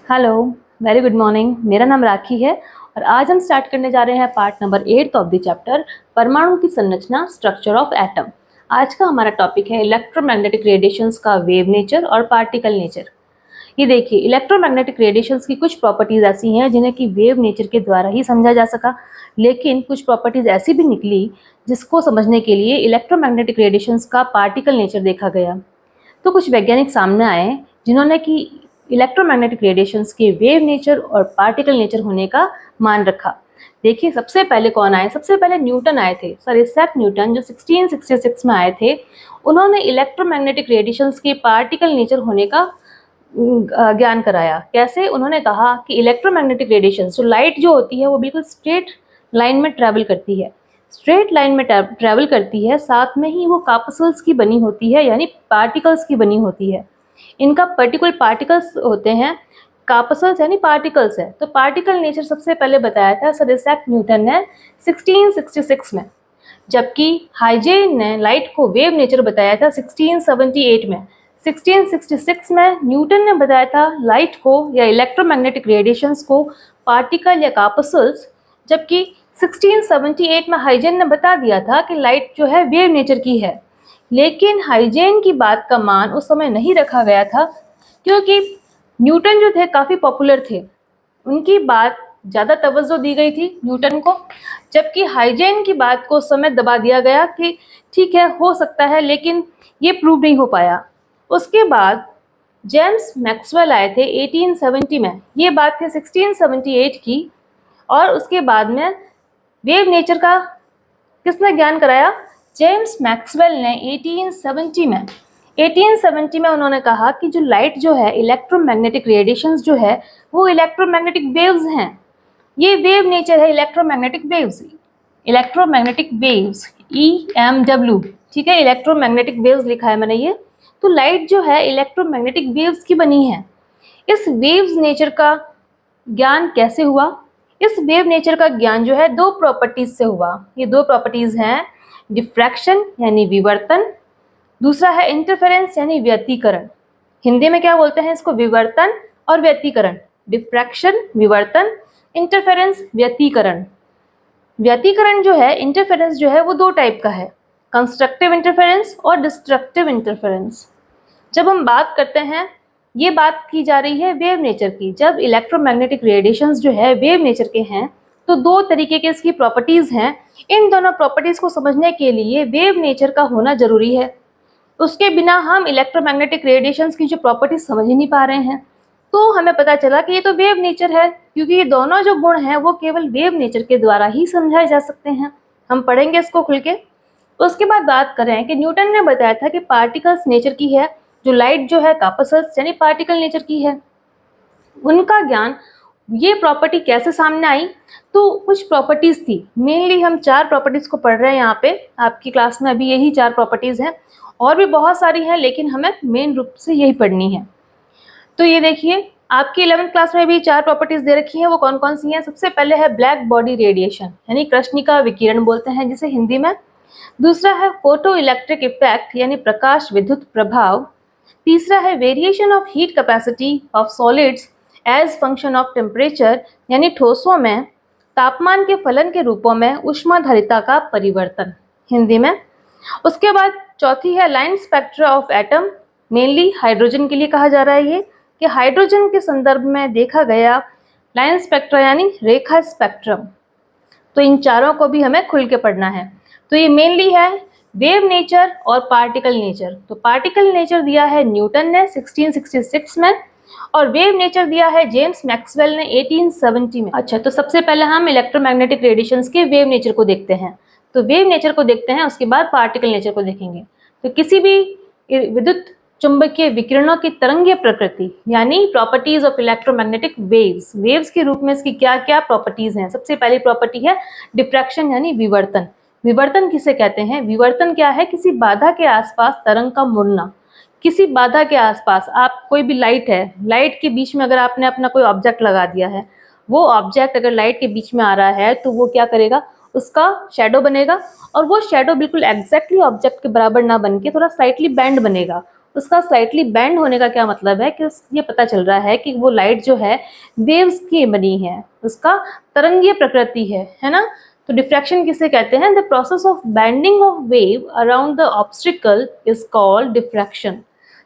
Hello, very good morning. मेरा नाम राखी है और आज हम स्टार्ट करने जा रहे हैं part number 8 of the chapter परमाणु की संरचना, स्ट्रक्चर ऑफ एटम। आज का हमारा टॉपिक है इलेक्ट्रोमैग्नेटिक रेडिएशंस का वेव नेचर और पार्टिकल नेचर। ये देखिए, इलेक्ट्रोमैग्नेटिक रेडिएशंस की कुछ प्रॉपर्टीज ऐसी हैं जिन्हें कि वेव नेचर के द्वारा ही समझा जा सका, लेकिन कुछ प्रॉपर्टीज ऐसी भी निकली जिसको समझने के लिए इलेक्ट्रोमैग्नेटिक रेडिएशंस का पार्टिकल नेचर देखा गया। तो कुछ वैज्ञानिक सामने आए जिन्होंने कि इलेक्ट्रोमैग्नेटिक रेडिएशंस के वेव नेचर और पार्टिकल नेचर होने का मान रखा। देखिए, सबसे पहले कौन आए? सबसे पहले न्यूटन आए थे, सर इसैक न्यूटन, जो 1666 में आए थे। उन्होंने इलेक्ट्रोमैग्नेटिक रेडिएशंस के पार्टिकल नेचर होने का ज्ञान कराया। कैसे? उन्होंने कहा कि इलेक्ट्रोमैग्नेटिक रेडिएशंस, जो लाइट जो होती है वो बिल्कुल स्ट्रेट लाइन में ट्रैवल करती है, स्ट्रेट लाइन में ट्रैवल करती है, साथ में ही वो कार्पस्कल्स की बनी होती है, यानी पार्टिकल्स की बनी होती है। इनका पर्टिकुलर पार्टिकल्स होते हैं, कार्पस्कल्स यानी पार्टिकल्स है। तो पार्टिकल नेचर सबसे पहले बताया था सर इसैक न्यूटन ने 1666 में, जबकि हाइजेन ने लाइट को वेव नेचर बताया था 1678 में। 1666 में न्यूटन ने बताया था लाइट को या इलेक्ट्रोमैग्नेटिक रेडिएशंस को पार्टिकल या कार्पस्कल्स, जबकि 1678 में हाइजेन ने बता दिया था कि लाइट जो है वेव नेचर की है। लेकिन हाइजेन की बात का मान उस समय नहीं रखा गया था, क्योंकि न्यूटन जो थे काफ़ी पॉपुलर थे, उनकी बात ज़्यादा तवज्जो दी गई थी न्यूटन को, जबकि हाइजेन की बात को उस समय दबा दिया गया कि ठीक है, हो सकता है, लेकिन ये प्रूव नहीं हो पाया। उसके बाद जेम्स मैक्सवेल आए थे 1870 में, ये बात थी 1678 की। और उसके बाद में वेव नेचर का किसने ज्ञान कराया? जेम्स मैक्सवेल ने 1870 में उन्होंने कहा कि जो लाइट जो है, इलेक्ट्रोमैग्नेटिक रेडिएशंस जो है, वो इलेक्ट्रोमैग्नेटिक वेव्स हैं। ये वेव नेचर है electromagnetic waves. Electromagnetic waves EMW, ठीक है, इलेक्ट्रोमैग्नेटिक वेव्स लिखा है मैंने ये। तो लाइट जो है इलेक्ट्रोमैग्नेटिक वेव्स की बनी है। इस वेव्स नेचर का ज्ञान कैसे हुआ? इस वेव नेचर का ज्ञान जो है दो प्रॉपर्टीज से हुआ। ये दो प्रॉपर्टीज हैं, डिफ्रैक्शन यानी विवर्तन, दूसरा है इंटरफेरेंस यानी व्यतिकरण। हिंदी में क्या बोलते हैं इसको? विवर्तन और व्यतिकरण। डिफ्रैक्शन विवर्तन, इंटरफेरेंस व्यतिकरण। व्यतिकरण जो है, इंटरफेरेंस जो है, वो दो टाइप का है, कंस्ट्रक्टिव इंटरफेरेंस और डिस्ट्रक्टिव इंटरफेरेंस। जब हम बात करते हैं, ये बात की जा रही है वेव नेचर की। जब इलेक्ट्रोमैग्नेटिक रेडिएशंस जो है वेव नेचर के हैं, तो दो तरीके के इसकी प्रॉपर्टीज़ हैं। इन दोनों प्रॉपर्टीज़ को समझने के लिए वेव नेचर का होना जरूरी है। उसके बिना हम इलेक्ट्रोमैग्नेटिक रेडिएशंस की जो प्रॉपर्टीज समझ ही नहीं पा रहे हैं। तो हमें पता चला कि ये तो वेव नेचर है, क्योंकि ये दोनों जो गुण हैं वो केवल वेव नेचर के द्वारा ही समझाए जा सकते हैं। हम पढ़ेंगे इसको खुल के। उसके बाद बात करें कि न्यूटन ने बताया था कि पार्टिकल्स नेचर की है, जो लाइट जो है कार्पस्कल्स यानी पार्टिकल नेचर की है। उनका ज्ञान, ये प्रॉपर्टी कैसे सामने आई? तो कुछ प्रॉपर्टीज थी, मेनली हम 4 प्रॉपर्टीज को पढ़ रहे हैं यहाँ पे। आपकी क्लास में अभी यही 4 प्रॉपर्टीज हैं, और भी बहुत सारी हैं, लेकिन हमें मेन रूप से यही पढ़नी है। तो ये देखिए, आपकी 11th क्लास में भी 4 प्रॉपर्टीज दे रखी हैं। वो कौन कौन सी हैं? सबसे पहले है ब्लैक बॉडी रेडिएशन, यानी कृष्णिका विकिरण बोलते हैं जिसे हिंदी में। दूसरा है फोटो इलेक्ट्रिक इफेक्ट, यानी प्रकाश विद्युत प्रभाव। तीसरा है variation of heat capacity of solids as function of temperature, यानी ठोसों में तापमान के फलन के रूपों में ऊष्माधारिता का परिवर्तन, हिंदी में। उसके बाद चौथी है line spectra of atom, mainly hydrogen के लिए कहा जा रहा है ये, कि हाइड्रोजन के संदर्भ में देखा गया लाइन स्पेक्ट्रा यानी रेखा स्पेक्ट्रम। तो इन चारों को भी हमें खुल के पढ़ना है। तो ये मेनली है वेव नेचर और पार्टिकल नेचर। तो पार्टिकल नेचर दिया है न्यूटन ने 1666 में, और वेव नेचर दिया है जेम्स मैक्सवेल ने 1870 में। अच्छा, तो सबसे पहले हम इलेक्ट्रोमैग्नेटिक रेडिएशंस के वेव नेचर को देखते हैं। तो वेव नेचर को देखते हैं, उसके बाद पार्टिकल नेचर को देखेंगे। तो किसी भी विद्युत चुंबकीय विकिरणों की तरंगीय प्रकृति, यानी properties of electromagnetic waves, waves के रूप में इसकी क्या क्या प्रॉपर्टीज हैं? सबसे पहली प्रॉपर्टी है डिफ्रैक्शन यानी विवर्तन। विवर्तन किसे कहते हैं? विवर्तन क्या है? किसी बाधा के आसपास तरंग का मुड़ना। किसी बाधा के आसपास, आप कोई भी लाइट है, लाइट के बीच में अगर आपने अपना कोई ऑब्जेक्ट लगा दिया है, वो ऑब्जेक्ट अगर लाइट के बीच में आ रहा है तो वो क्या करेगा? उसका शेडो बनेगा, और वो शेडो बिल्कुल एग्जैक्टली ऑब्जेक्ट के बराबर ना बन के थोड़ा स्लाइटली बेंड बनेगा। उसका स्लाइटली बेंड होने का क्या मतलब है कि ये पता चल रहा है कि वो लाइट जो है वेव्स की बनी है, उसका तरंगीय प्रकृति है ना। तो डिफ्रैक्शन किसे कहते हैं? The process of bending of wave around the obstacle is called diffraction.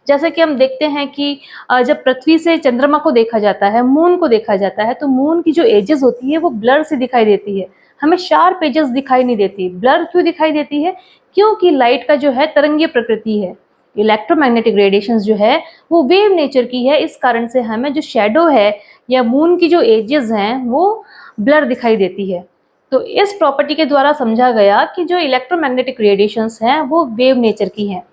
जैसे कि हम देखते हैं कि जब पृथ्वी से चंद्रमा को देखा जाता है, मून को देखा जाता है, तो मून की जो एजेस होती है वो ब्लर से दिखाई देती है, हमें शार्प एजेस दिखाई नहीं देती। ब्लर क्यों दिखाई देती है? क्योंकि लाइट का जो है तरंगीय प्रकृति है। इलेक्ट्रोमैग्नेटिक रेडिएशंस जो है वो वेव नेचर की है, इस कारण से हमें जो शेडो है या मून की जो एजेस हैं वो ब्लर दिखाई देती है। तो इस प्रॉपर्टी के द्वारा समझा गया कि जो इलेक्ट्रोमैग्नेटिक रेडिएशंस हैं वो वेव नेचर की हैं।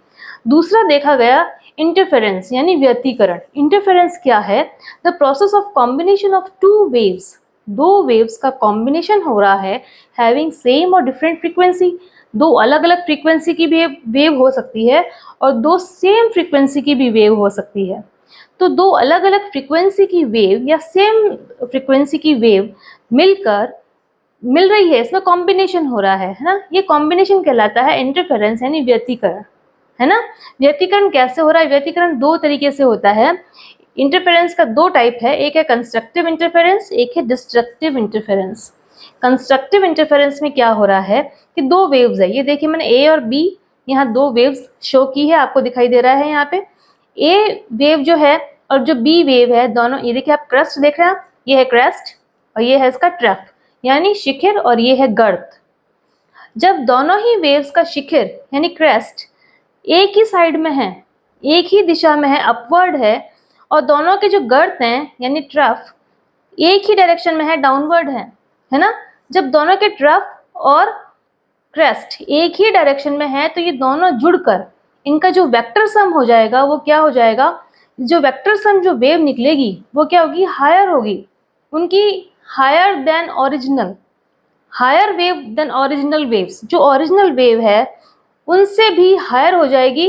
दूसरा देखा गया इंटरफेरेंस यानी व्यतिकरण। इंटरफेरेंस क्या है? The process of combination of two waves, दो वेव्स का कॉम्बिनेशन हो रहा है हैविंग सेम और डिफरेंट फ्रीक्वेंसी। दो अलग अलग फ्रीक्वेंसी की भी वेव हो सकती है और दो सेम फ्रीक्वेंसी की भी वेव हो सकती है। तो दो अलग अलग फ्रीक्वेंसी की वेव या सेम फ्रीक्वेंसी की वेव मिल रही है, इसमें कॉम्बिनेशन हो रहा है ना। ये कॉम्बिनेशन कहलाता है इंटरफेरेंस यानी व्यतिकरण, है ना। व्यतिकरण कैसे हो रहा है? व्यतिकरण दो तरीके से होता है। इंटरफेरेंस का दो टाइप है, एक है कंस्ट्रक्टिव इंटरफेरेंस, एक है डिस्ट्रक्टिव इंटरफेरेंस। कंस्ट्रक्टिव इंटरफेरेंस में क्या हो रहा है कि दो वेव्स है, ये देखिए मैंने ए और बी यहाँ दो वेव्स शो की है, आपको दिखाई दे रहा है यहाँ पे। ए वेव जो है और जो बी वेव है दोनों, ये देखिए आप क्रस्ट देख रहे हैं, ये है क्रस्ट और ये है इसका ट्रफ यानी शिखर और ये है गर्त। जब दोनों ही वेव्स का शिखर यानी क्रेस्ट एक ही साइड में है, एक ही दिशा में है, अपवर्ड है, और दोनों के जो गर्त हैं यानी ट्रफ एक ही डायरेक्शन में है, डाउनवर्ड है ना। जब दोनों के ट्रफ और क्रेस्ट एक ही डायरेक्शन में है तो ये दोनों जुड़कर इनका जो वेक्टर सम हो जाएगा वो क्या हो जाएगा? जो वेक्टर सम जो वेव निकलेगी वो क्या होगी? हायर होगी, उनकी higher than original, higher wave than original waves. जो ओरिजिनल वेव है उनसे भी हायर हो जाएगी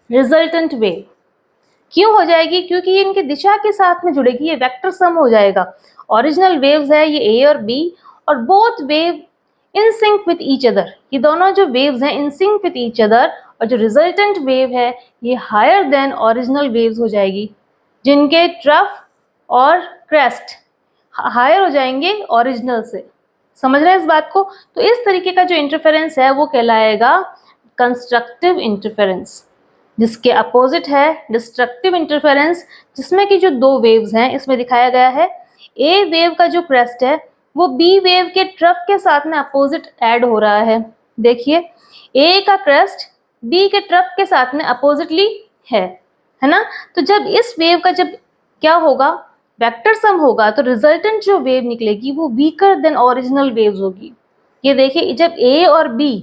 रिजल्टेंट वेव। क्यों हो जाएगी? क्योंकि ये इनकी दिशा के साथ में जुड़ेगी, ये वेक्टर सम हो जाएगा। ओरिजिनल वेव्स है ये ए और बी, और both wave in sync with each other, ये दोनों जो वेव्स हैं in sync with each other, और जो रिजल्टेंट वेव है ये हायर देन ओरिजिनल वेव्स हो जाएगी, जिनके ट्रफ और क्रेस्ट हायर हो जाएंगे ओरिजिनल से। समझ रहे हैं इस बात को? तो इस तरीके का जो इंटरफेरेंस है वो कहलाएगा कंस्ट्रक्टिव इंटरफेरेंस। जिसके अपोजिट है डिस्ट्रक्टिव इंटरफेरेंस, जिसमें कि जो दो वेव्स हैं इसमें दिखाया गया है, ए वेव का जो क्रेस्ट है वो बी वेव के ट्रफ के साथ में अपोजिट ऐड हो रहा है। देखिए ए का क्रेस्ट बी के ट्रफ के साथ में अपोजिटली है ना। तो जब इस वेव का जब क्या होगा? वेक्टर सम होगा, तो रिजल्टेंट जो वेव निकलेगी वो वीकर देन ओरिजिनल वेव्स होगी। ये देखिए जब ए और बी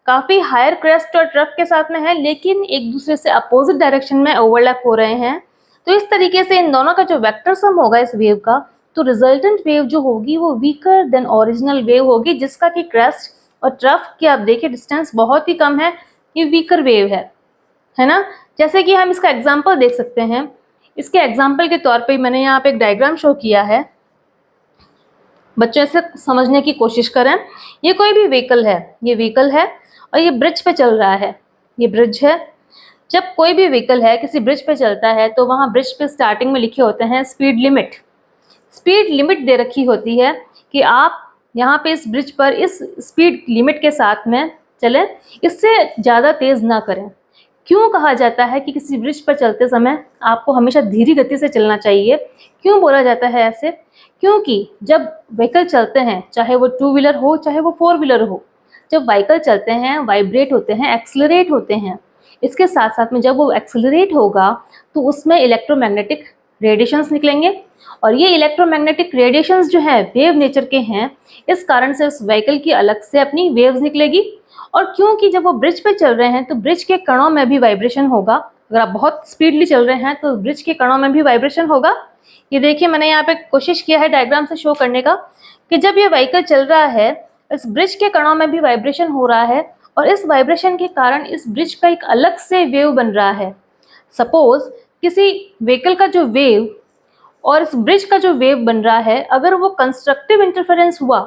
काफी हायर क्रेस्ट और ट्रफ के साथ में है लेकिन एक दूसरे से अपोजिट डायरेक्शन में ओवरलैप हो रहे हैं, तो इस तरीके से इन दोनों का जो वेक्टर सम होगा इस वेव का, तो रिजल्टेंट वेव जो होगी वो वीकर देन ओरिजिनल वेव होगी, जिसका कि क्रेस्ट और ट्रफ की आप देखिए डिस्टेंस बहुत ही कम है, ये वीकर वेव है ना। जैसे कि हम इसका एग्जाम्पल देख सकते हैं। इसके एग्जाम्पल के तौर पे मैंने यहाँ पे एक डायग्राम शो किया है, बच्चों से समझने की कोशिश करें। ये कोई भी व्हीकल है, ये व्हीकल है और ये ब्रिज पे चल रहा है, ये ब्रिज है। जब कोई भी व्हीकल है किसी ब्रिज पे चलता है तो वहाँ ब्रिज पे स्टार्टिंग में लिखे होते हैं स्पीड लिमिट। स्पीड लिमिट दे रखी होती है कि आप यहाँ पे इस ब्रिज पर इस स्पीड लिमिट के साथ में चलें, इससे ज़्यादा तेज़ ना करें। क्यों कहा जाता है कि किसी ब्रिज पर चलते समय आपको हमेशा धीरे गति से चलना चाहिए? क्यों बोला जाता है ऐसे? क्योंकि जब व्हीकल चलते हैं, चाहे वो टू व्हीलर हो चाहे वो फोर व्हीलर हो, जब व्हीकल चलते हैं वाइब्रेट होते हैं, एक्सेलरेट होते हैं। इसके साथ साथ में जब वो एक्सेलरेट होगा तो उसमें इलेक्ट्रोमैग्नेटिक रेडिएशंस निकलेंगे, और ये इलेक्ट्रोमैग्नेटिक रेडिएशंस जो है वेव नेचर के हैं, इस कारण से उस व्हीकल की अलग से अपनी वेव्स निकलेगी। और क्योंकि जब वो ब्रिज पे चल रहे हैं तो ब्रिज के कणों में भी वाइब्रेशन होगा। अगर आप बहुत स्पीडली चल रहे हैं तो ब्रिज के कणों में भी वाइब्रेशन होगा। ये देखिए मैंने यहाँ पे कोशिश किया है डायग्राम से शो करने का कि जब ये व्हीकल चल रहा है इस ब्रिज के कणों में भी वाइब्रेशन हो रहा है, और इस वाइब्रेशन के कारण इस ब्रिज का एक अलग से वेव बन रहा है। सपोज किसी व्हीकल का जो वेव और इस ब्रिज का जो वेव बन रहा है, अगर वो कंस्ट्रक्टिव इंटरफेरेंस हुआ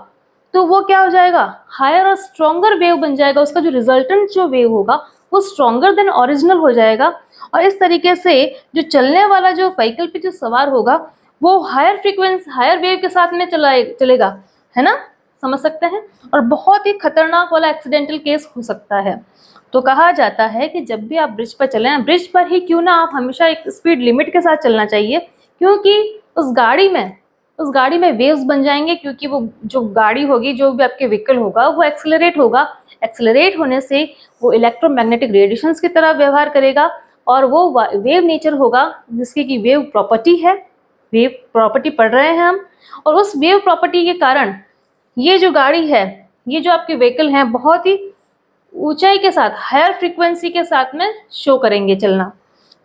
तो वो क्या हो जाएगा? हायर और स्ट्रॉन्गर वेव बन जाएगा। उसका जो रिजल्टेंट जो वेव होगा वो स्ट्रॉन्गर देन ओरिजिनल हो जाएगा, और इस तरीके से जो चलने वाला जो व्हीकल पे जो सवार होगा वो हायर फ्रीक्वेंसी, हायर वेव के साथ में चलेगा, है ना, समझ सकते हैं। और बहुत ही खतरनाक वाला एक्सीडेंटल केस हो सकता है। तो कहा जाता है कि जब भी आप ब्रिज पर चलें, ब्रिज पर ही क्यों ना, आप हमेशा एक स्पीड लिमिट के साथ चलना चाहिए, क्योंकि उस गाड़ी में वेव्स बन जाएंगे, क्योंकि वो जो गाड़ी होगी, जो भी आपके व्हीकल होगा, वो एक्सेलरेट होगा। एक्सेलरेट होने से वो इलेक्ट्रोमैग्नेटिक रेडिएशंस की तरह व्यवहार करेगा, और वो वेव नेचर होगा, जिसकी की वेव प्रॉपर्टी है, वेव प्रॉपर्टी पढ़ रहे हैं हम। और उस वेव प्रॉपर्टी के कारण ये जो गाड़ी है, ये जो आपके व्हीकल हैं, बहुत ही ऊंचाई के साथ, हायर फ्रीक्वेंसी के साथ में शो करेंगे चलना।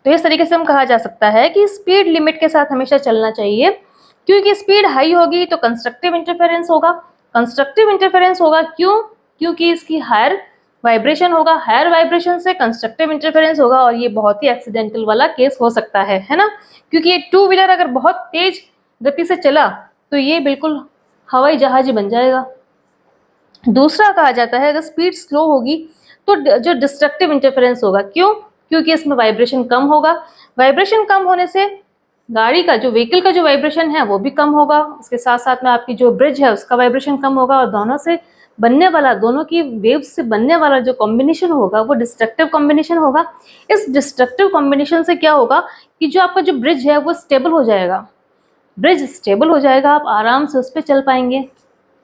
तो इस तरीके से हम कहा जा सकता है कि स्पीड लिमिट के साथ हमेशा चलना चाहिए, क्योंकि स्पीड हाई होगी तो कंस्ट्रक्टिव इंटरफेरेंस होगा। कंस्ट्रक्टिव इंटरफेरेंस होगा क्यों? क्योंकि इसकी हायर वाइब्रेशन होगा, हायर वाइब्रेशन से कंस्ट्रक्टिव इंटरफेरेंस होगा, और ये बहुत ही एक्सीडेंटल वाला केस हो सकता है ना, क्योंकि ये टू व्हीलर अगर बहुत तेज गति से चला तो ये बिल्कुल हवाई जहाज ही बन जाएगा। दूसरा कहा जाता है अगर स्पीड स्लो होगी तो जो डिस्ट्रक्टिव इंटरफेरेंस होगा, क्यों? क्योंकि इसमें वाइब्रेशन कम होगा। वाइब्रेशन कम होने से गाड़ी का जो व्हीकल का जो वाइब्रेशन है वो भी कम होगा, उसके साथ साथ में आपकी जो ब्रिज है उसका वाइब्रेशन कम होगा, और दोनों की वेव्स से बनने वाला जो कॉम्बिनेशन होगा वो डिस्ट्रक्टिव कॉम्बिनेशन होगा। इस डिस्ट्रक्टिव कॉम्बिनेशन से क्या होगा कि जो आपका जो ब्रिज है वो स्टेबल हो जाएगा, ब्रिज स्टेबल हो जाएगा, आप आराम से उस पर चल पाएंगे,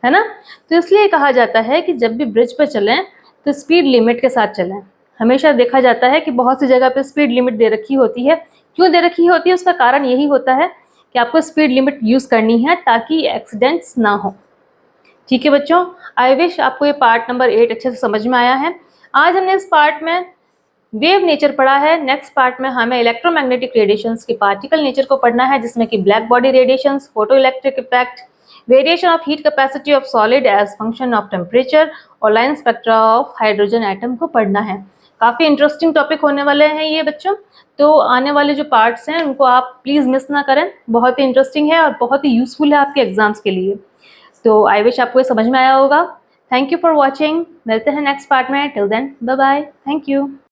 है ना। तो इसलिए कहा जाता है कि जब भी ब्रिज पर चलें तो स्पीड लिमिट के साथ चलें। हमेशा देखा जाता है कि बहुत सी जगह पे स्पीड लिमिट दे रखी होती है। क्यों दे रखी होती है? उसका कारण यही होता है कि आपको स्पीड लिमिट यूज़ करनी है ताकि एक्सीडेंट्स ना हो। ठीक है बच्चों, आई विश आपको ये पार्ट नंबर 8 अच्छे से समझ में आया है। आज हमने इस पार्ट में वेव नेचर पढ़ा है। नेक्स्ट पार्ट में हमें इलेक्ट्रोमैग्नेटिक रेडिएशंस की पार्टिकल नेचर को पढ़ना है, जिसमें कि black body radiations, photo electric effect, variation of heat capacity of solid as function of temperature, और line spectra of hydrogen atom को पढ़ना है। काफ़ी इंटरेस्टिंग टॉपिक होने वाले हैं ये बच्चों, तो आने वाले जो पार्ट्स हैं उनको आप प्लीज़ मिस ना करें। बहुत ही इंटरेस्टिंग है और बहुत ही यूजफुल है आपके एग्जाम्स के लिए। तो आई विश आपको ये समझ में आया होगा। Thank you for watching. मिलते हैं नेक्स्ट पार्ट में। Till then bye bye. Thank you.